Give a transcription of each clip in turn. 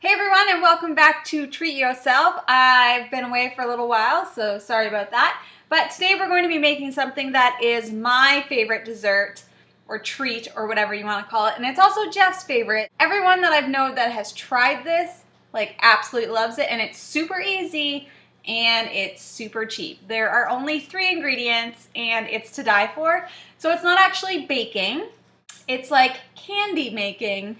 Hey everyone, and welcome back to Treat Yourself. I've been away for a little while, so sorry about that. But today we're going to be making something that is my favorite dessert or treat or whatever you want to call it, and it's also Jeff's favorite. Everyone that I've known that has tried this absolutely loves it, and it's super easy and it's super cheap. There are only 3 ingredients and it's to die for. So it's not actually baking. It's like candy making.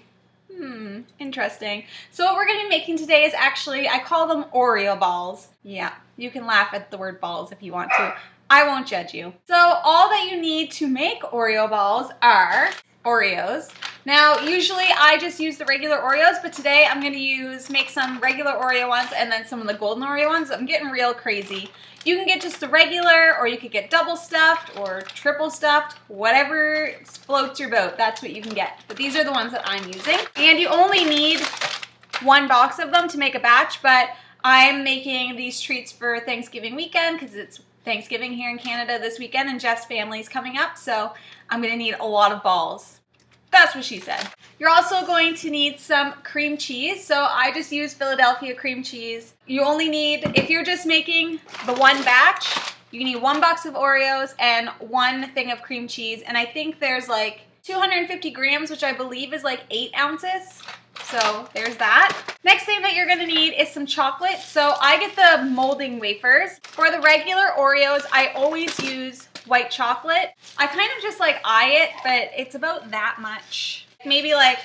Interesting. So what we're going to be making today is actually, I call them Oreo Balls. Yeah, you can laugh at the word balls if you want to. I won't judge you. So all that you need to make Oreo Balls are Oreos. Now, usually I just use the regular Oreos, but today I'm going to make some regular Oreo ones and then some of the golden Oreo ones. I'm getting real crazy. You can get just the regular, or you could get double stuffed or triple stuffed, whatever floats your boat, that's what you can get. But these are the ones that I'm using. And you only need 1 box of them to make a batch, but I'm making these treats for Thanksgiving weekend because it's Thanksgiving here in Canada this weekend and Jeff's family is coming up, so I'm going to need a lot of balls. That's what she said. You're also going to need some cream cheese. So I just use Philadelphia cream cheese. You only need, if you're just making the 1 batch, you need 1 box of Oreos and 1 thing of cream cheese. And I think there's like 250 grams, which I believe is like 8 ounces. So there's that. Next thing that you're gonna need is some chocolate. So I get the moulding wafers. For the regular Oreos, I always use white chocolate. I kind of just eye it, but it's about that much. Maybe like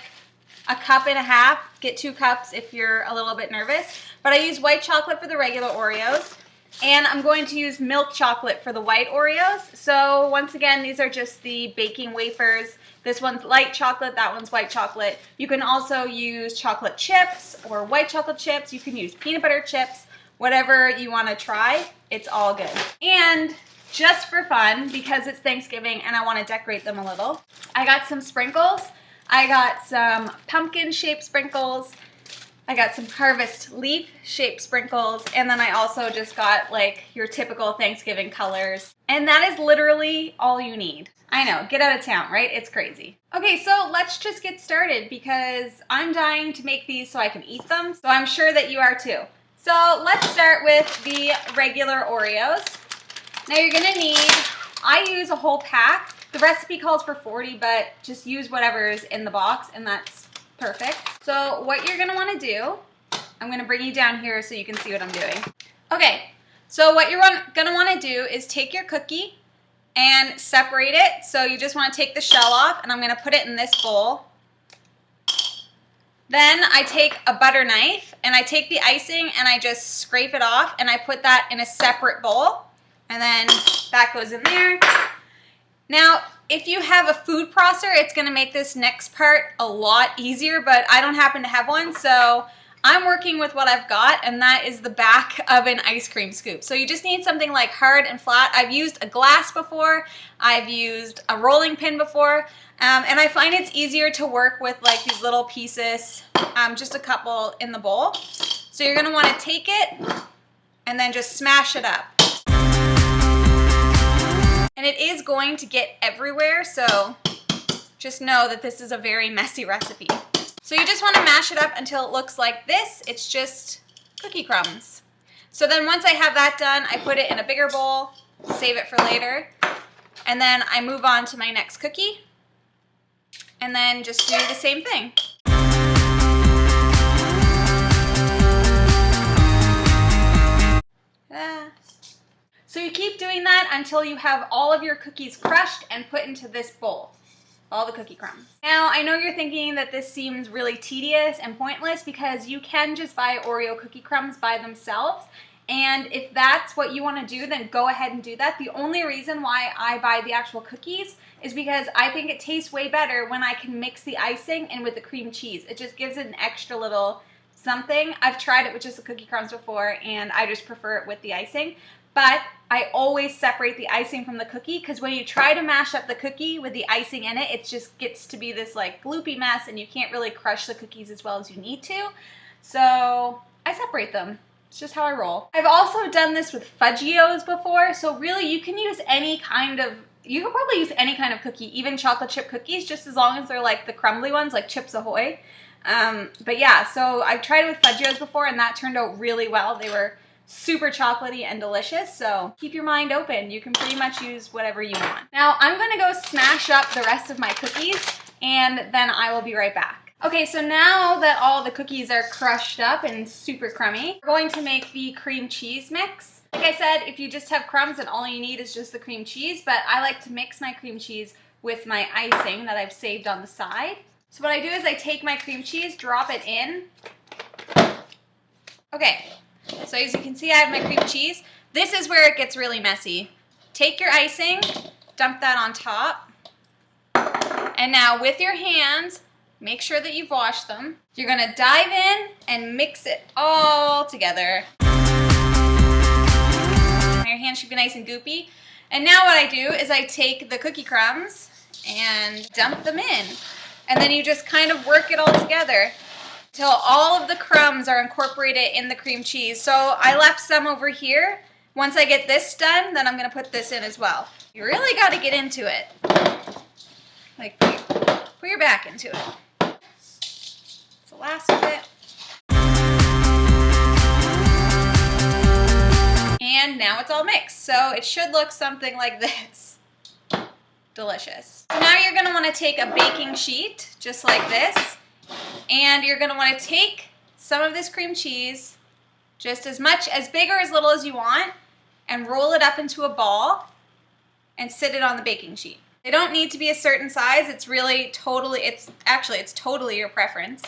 a cup and a half. Get 2 cups if you're a little bit nervous. But I use white chocolate for the regular Oreos. And I'm going to use milk chocolate for the white Oreos. So once again, these are just the baking wafers. This one's light chocolate, that one's white chocolate. You can also use chocolate chips or white chocolate chips. You can use peanut butter chips, whatever you want to try. It's all good. And just for fun, because it's Thanksgiving and I want to decorate them a little, I got some sprinkles. I got some pumpkin-shaped sprinkles. I got some harvest leaf-shaped sprinkles, and then I also just got your typical Thanksgiving colors. And that is literally all you need. I know, get out of town, right? It's crazy. Okay, so let's just get started because I'm dying to make these so I can eat them. So I'm sure that you are too. So let's start with the regular Oreos. Now you're gonna need, I use a whole pack. The recipe calls for 40, but just use whatever is in the box and that's perfect. So what you're gonna wanna do, I'm gonna bring you down here so you can see what I'm doing. Okay, so what you're gonna wanna do is take your cookie and separate it. So you just wanna take the shell off, and I'm gonna put it in this bowl. Then I take a butter knife and I take the icing and I just scrape it off and I put that in a separate bowl. And then that goes in there. Now, if you have a food processor, it's gonna make this next part a lot easier, but I don't happen to have one, so I'm working with what I've got, and that is the back of an ice cream scoop. So you just need something hard and flat. I've used a glass before, I've used a rolling pin before, and I find it's easier to work with these little pieces, just a couple in the bowl. So you're gonna wanna take it and then just smash it up. And it is going to get everywhere, so just know that this is a very messy recipe. So you just want to mash it up until it looks like this. It's just cookie crumbs. So then once I have that done, I put it in a bigger bowl, save it for later, and then I move on to my next cookie, and then just do the same thing. So you keep doing that until you have all of your cookies crushed and put into this bowl. All the cookie crumbs. Now, I know you're thinking that this seems really tedious and pointless because you can just buy Oreo cookie crumbs by themselves. And if that's what you want to do, then go ahead and do that. The only reason why I buy the actual cookies is because I think it tastes way better when I can mix the icing in with the cream cheese. It just gives it an extra little something. I've tried it with just the cookie crumbs before and I just prefer it with the icing. But I always separate the icing from the cookie because when you try to mash up the cookie with the icing in it, it just gets to be this gloopy mess and you can't really crush the cookies as well as you need to. So I separate them. It's just how I roll. I've also done this with Fudgios before, so really you can use any kind of you could probably use any kind of cookie, even chocolate chip cookies, just as long as they're like the crumbly ones, like Chips Ahoy. But yeah, so I've tried it with Fudgios before and that turned out really well. They were super chocolatey and delicious, so keep your mind open. You can pretty much use whatever you want. Now I'm gonna go smash up the rest of my cookies and then I will be right back. Okay, so now that all the cookies are crushed up and super crummy, we're going to make the cream cheese mix. Like I said, if you just have crumbs, then all you need is just the cream cheese, but I like to mix my cream cheese with my icing that I've saved on the side. So what I do is I take my cream cheese, drop it in. Okay, so as you can see, I have my cream cheese. This is where it gets really messy. Take your icing, dump that on top, and now with your hands, make sure that you've washed them. You're gonna dive in and mix it all together. Your hands should be nice and goopy. And now what I do is I take the cookie crumbs and dump them in. And then you just kind of work it all together till all of the crumbs are incorporated in the cream cheese. So I left some over here. Once I get this done, then I'm gonna put this in as well. You really gotta get into it. Like, put your back into it. That's the last of it. And now it's all mixed. So it should look something like this. Delicious. So now you're gonna wanna take a baking sheet, just like this, and you're gonna wanna take some of this cream cheese, just as big or as little as you want, and roll it up into a ball and sit it on the baking sheet. They don't need to be a certain size. It's really totally, it's totally your preference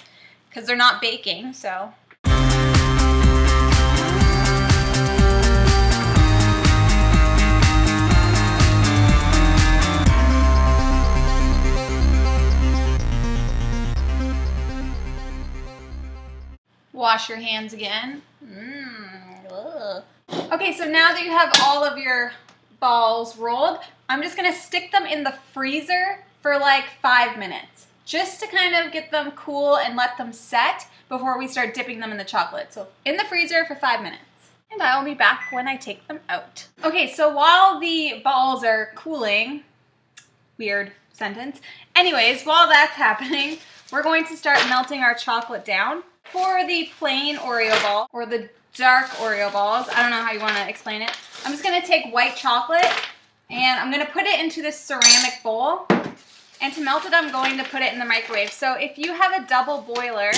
because they're not baking, so. Wash your hands again. Okay, so now that you have all of your balls rolled, I'm just gonna stick them in the freezer for like 5 minutes, just to kind of get them cool and let them set before we start dipping them in the chocolate. So in the freezer for 5 minutes. And I will be back when I take them out. Okay, so while the balls are cooling, weird sentence. Anyways, while that's happening, we're going to start melting our chocolate down. For the plain Oreo ball, or the dark Oreo balls, I don't know how you want to explain it, I'm just going to take white chocolate and I'm going to put it into this ceramic bowl. And to melt it, I'm going to put it in the microwave. So if you have a double boiler,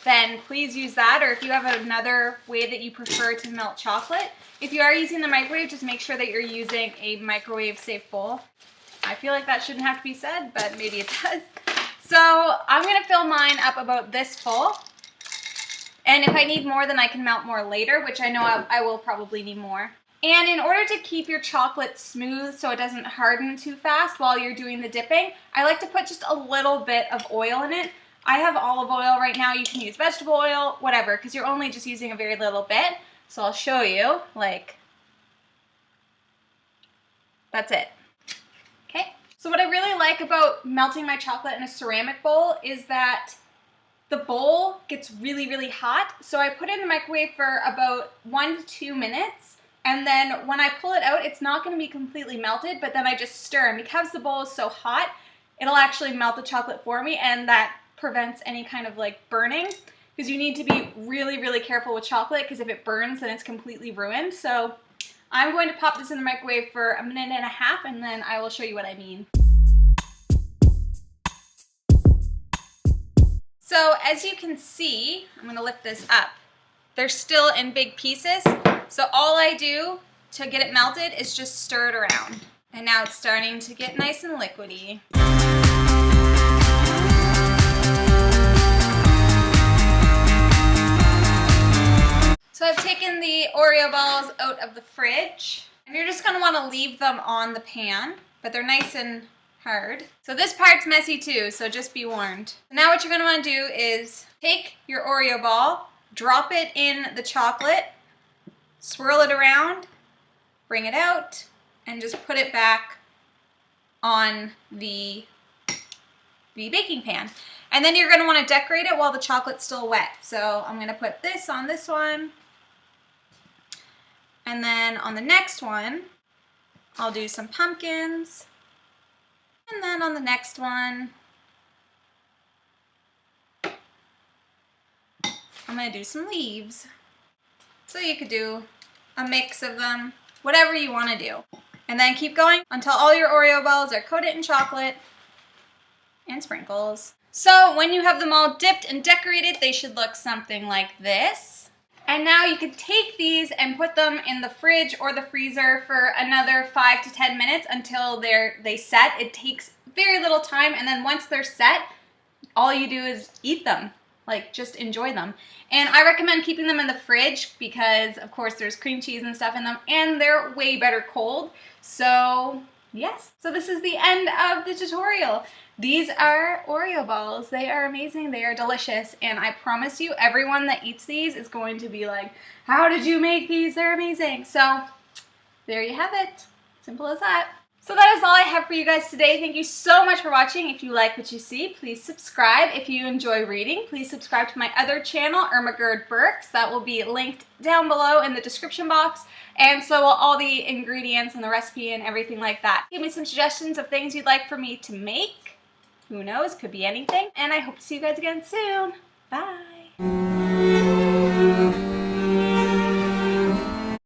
then please use that, or if you have another way that you prefer to melt chocolate. If you are using the microwave, just make sure that you're using a microwave-safe bowl. I feel like that shouldn't have to be said, but maybe it does. So I'm going to fill mine up about this full. And if I need more, then I can melt more later, which I know I will probably need more. And in order to keep your chocolate smooth so it doesn't harden too fast while you're doing the dipping, I like to put just a little bit of oil in it. I have olive oil right now. You can use vegetable oil, whatever, because you're only just using a very little bit. So I'll show you, like, that's it. Okay? So what I really like about melting my chocolate in a ceramic bowl is that the bowl gets really, really hot, so I put it in the microwave for about 1 to 2 minutes, and then when I pull it out, it's not going to be completely melted, but then I just stir, and because the bowl is so hot, it'll actually melt the chocolate for me, and that prevents any kind of like burning, because you need to be really, really careful with chocolate, because if it burns, then it's completely ruined. So I'm going to pop this in the microwave for 1.5 minutes, and then I will show you what I mean. So as you can see, I'm going to lift this up. They're still in big pieces. So all I do to get it melted is just stir it around. And now it's starting to get nice and liquidy. So I've taken the Oreo balls out of the fridge. And you're just going to want to leave them on the pan, but they're nice and hard. So this part's messy too, so just be warned. Now what you're going to want to do is take your Oreo ball, drop it in the chocolate, swirl it around, bring it out, and just put it back on the baking pan. And then you're going to want to decorate it while the chocolate's still wet. So I'm going to put this on this one, and then on the next one, I'll do some pumpkins. And then on the next one, I'm gonna do some leaves. So you could do a mix of them, whatever you wanna do. And then keep going until all your Oreo balls are coated in chocolate and sprinkles. So when you have them all dipped and decorated, they should look something like this. And now you can take these and put them in the fridge or the freezer for another 5 to 10 minutes until they set. It takes very little time, and then once they're set, all you do is eat them. Like, just enjoy them. And I recommend keeping them in the fridge because, of course, there's cream cheese and stuff in them, and they're way better cold. So, yes. So this is the end of the tutorial. These are Oreo balls. They are amazing. They are delicious. And I promise you, everyone that eats these is going to be like, how did you make these? They're amazing. So, there you have it. Simple as that. So that is all I have for you guys today. Thank you so much for watching. If you like what you see, please subscribe. If you enjoy reading, please subscribe to my other channel, Irma Gerd Burks. That will be linked down below in the description box. And so will all the ingredients and the recipe and everything like that. Give me some suggestions of things you'd like for me to make. Who knows? Could be anything. And I hope to see you guys again soon. Bye.